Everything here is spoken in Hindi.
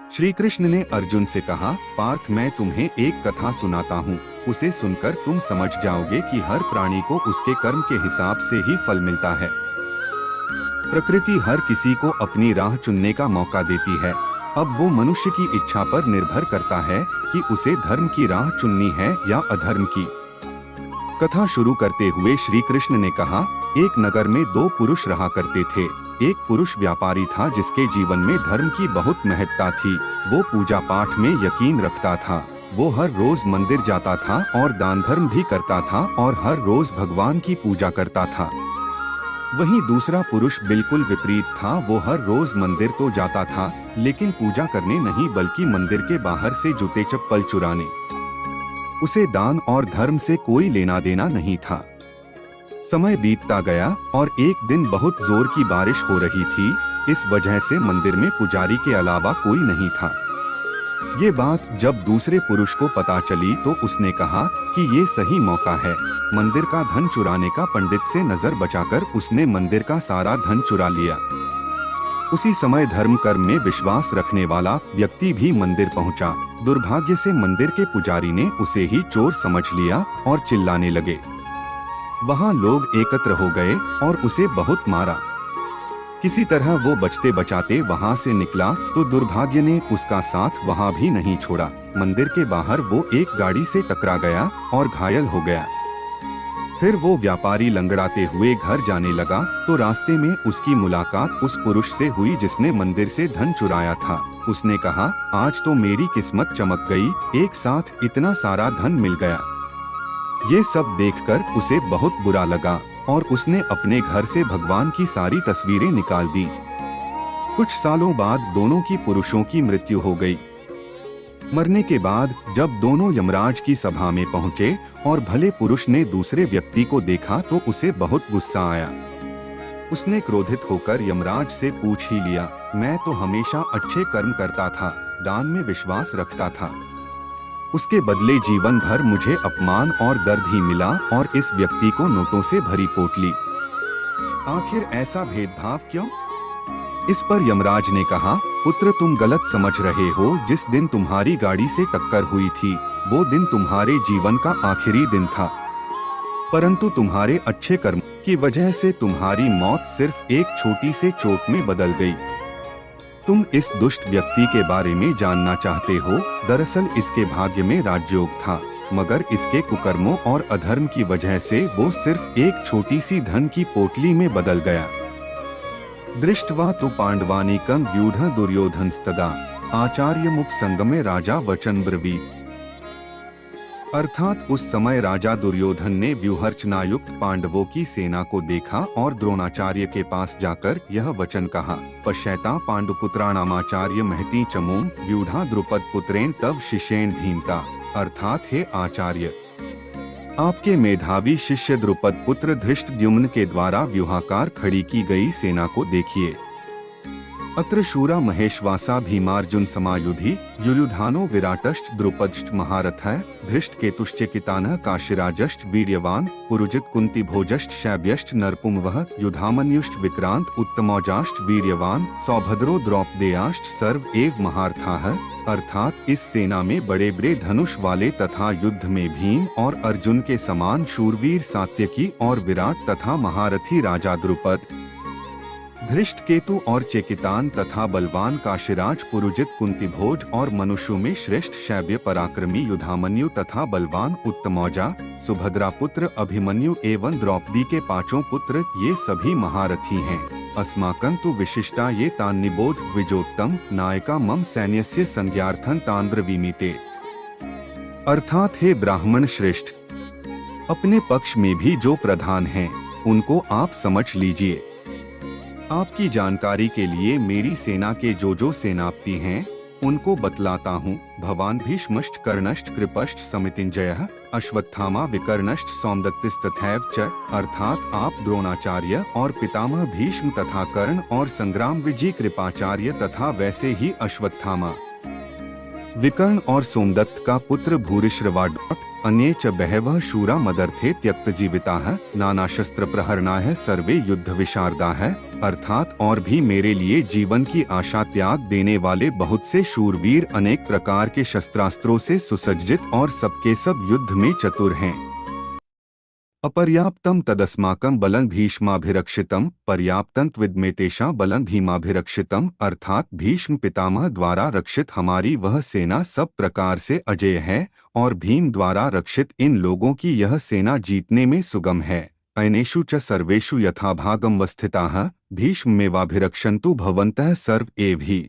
श्री कृष्ण ने अर्जुन से कहा, पार्थ मैं तुम्हें एक कथा सुनाता हूँ। उसे सुनकर तुम समझ जाओगे कि हर प्राणी को उसके कर्म के हिसाब से ही फल मिलता है। प्रकृति हर किसी को अपनी राह चुनने का मौका देती है। अब वो मनुष्य की इच्छा पर निर्भर करता है कि उसे धर्म की राह चुननी है या अधर्म की। कथा शुरू करते हुए श्री कृष्ण ने कहा, एक नगर में दो पुरुष रहा करते थे। एक पुरुष व्यापारी था जिसके जीवन में धर्म की बहुत महत्ता थी। वो पूजा पाठ में यकीन रखता था। वो हर रोज मंदिर जाता था और दान धर्म भी करता था और हर रोज भगवान की पूजा करता था। वहीं दूसरा पुरुष बिल्कुल विपरीत था। वो हर रोज मंदिर तो जाता था लेकिन पूजा करने नहीं बल्कि मंदिर के बाहर से जूते चप्पल चुराने। उसे दान और धर्म से कोई लेना देना नहीं था। समय बीतता गया और एक दिन बहुत जोर की बारिश हो रही थी। इस वजह से मंदिर में पुजारी के अलावा कोई नहीं था। ये बात जब दूसरे पुरुष को पता चली तो उसने कहा कि ये सही मौका है मंदिर का धन चुराने का। पंडित से नजर बचाकर उसने मंदिर का सारा धन चुरा लिया। उसी समय धर्म कर्म में विश्वास रखने वाला व्यक्ति भी मंदिर पहुंचा। दुर्भाग्य से मंदिर के पुजारी ने उसे ही चोर समझ लिया और चिल्लाने लगे। वहां लोग एकत्र हो गए और उसे बहुत मारा। किसी तरह वो बचते बचाते वहां से निकला तो दुर्भाग्य ने उसका साथ वहां भी नहीं छोड़ा। मंदिर के बाहर वो एक गाड़ी से टकरा गया और घायल हो गया। फिर वो व्यापारी लंगड़ाते हुए घर जाने लगा तो रास्ते में उसकी मुलाकात उस पुरुष से हुई जिसने मंदिर से धन चुराया था। उसने कहा, आज तो मेरी किस्मत चमक गई, एक साथ इतना सारा धन मिल गया। ये सब देखकर उसे बहुत बुरा लगा और उसने अपने घर से भगवान की सारी तस्वीरें निकाल दी। कुछ सालों बाद दोनों की पुरुषों की मृत्यु हो गई। मरने के बाद जब दोनों यमराज की सभा में पहुंचे और भले पुरुष ने दूसरे व्यक्ति को देखा तो उसे बहुत गुस्सा आया। उसने क्रोधित होकर यमराज से पूछ ही लिया, मैं तो हमेशा अच्छे कर्म करता था, दान में विश्वास रखता था। उसके बदले जीवन भर मुझे अपमान और दर्द ही मिला और इस व्यक्ति को नोटों से भरी पोटली। आखिर ऐसा भेदभाव क्यों? इस पर यमराज ने कहा, पुत्र तुम गलत समझ रहे हो। जिस दिन तुम्हारी गाड़ी से टक्कर हुई थी वो दिन तुम्हारे जीवन का आखिरी दिन था, परंतु तुम्हारे अच्छे कर्म की वजह से तुम्हारी मौत सिर्फ एक छोटी से चोट में बदल गई। तुम इस दुष्ट व्यक्ति के बारे में जानना चाहते हो। दरअसल इसके भाग्य में राजयोग था, मगर इसके कुकर्मों और अधर्म की वजह से वो सिर्फ एक छोटी सी धन की पोटली में बदल गया। दृष्ट्वा तु पांडवानीकं व्यूढ़ दुर्योधनस्तदा आचार्यमुपसंगमे राजा वचन ब्रवीत। अर्थात उस समय राजा दुर्योधन ने व्यूहरचनायुक्त पांडवों की सेना को देखा और द्रोणाचार्य के पास जाकर यह वचन कहा, पश्यता पांडुपुत्राणामाचार्य महती चमूम व्यूढ़ा द्रुपद पुत्रेण तव शिष्येण धीमता। अर्थात हे आचार्य, आपके मेधावी शिष्य द्रुपद पुत्र धृष्टद्युम्न के द्वारा व्यूहाकार खड़ी की गई सेना को देखिए। अत्र शूरा महेशवासा भीमार्जुन समायुधि युयुधानो विराटश्च द्रुपदश्च महारथः धृष्टकेतुश्चेकितानः काशीराजश्च वीर्यवान पुरुजित कुंतीभोजश्च शैब्यश्च नरपुंवः युधामन्युश्च विक्रांत उत्तमौजाश्च वीर्यवान सौभद्रो द्रौपदेयाश्च सर्व एव महारथाः। अर्थात इस सेना में बड़े बड़े धनुष वाले तथा युद्ध में भीम और अर्जुन के समान शूरवीर सात्यकी और विराट तथा महारथी राजा द्रुपद, धृष्टकेतु और चेकितान तथा बलवान काशीराज पुरुजित कुंतीभोज और मनुष्यों में श्रेष्ठ शैब्य पराक्रमी युधामन्यु तथा बलवान उत्तमौजा सुभद्रा पुत्र अभिमन्यु एवं द्रौपदी के पांचों पुत्र, ये सभी महारथी हैं। अस्माकं तु विशिष्टा ये तान् निबोध द्विजोत्तम नायका मम सैन्यस्य संज्ञार्थं तान् ब्रवीमीते। अर्थात हे ब्राह्मण श्रेष्ठ, अपने पक्ष में भी जो प्रधान हैं उनको आप समझ लीजिए। आपकी जानकारी के लिए मेरी सेना के जो सेनापति हैं उनको बतलाता हूँ। भवान भीष्मश्च कर्णश्च कृपश्च समितिंजयः अश्वत्थामा विकर्णश्च सौमदत्तिस्तथैव च। अर्थात आप द्रोणाचार्य और पितामह भीष्म तथा कर्ण और संग्राम विजय कृपाचार्य तथा वैसे ही अश्वत्थामा, विकर्ण और सोमदत्त का पुत्र भूरिश्रवाड अन्ये च बहवः शूरा मदर्थे त्यक्तजीविताः नानाशस्त्र प्रहरणाः सर्वे युद्ध विशारदाः अर्थात और भी मेरे लिए जीवन की आशा त्याग देने वाले बहुत से शूरवीर अनेक प्रकार के शस्त्रास्त्रों से सुसज्जित और सबके सब युद्ध में चतुर हैं। अपर्याप्तम तदस्माकं बलं भीष्माभिरक्षितम पर्याप्तं त्विदमेतेषां बलं भीमाभिरक्षितम, अर्थात भीष्म पितामह द्वारा रक्षित हमारी वह सेना सब प्रकार से अजेय है और भीम द्वारा रक्षित इन लोगों की यह सेना जीतने में सुगम है। अनेषु च सर्वेषु यथाभागं वस्थिताः भीष्ममेवाभिरक्षन्तु भवन्तः सर्व एव हि।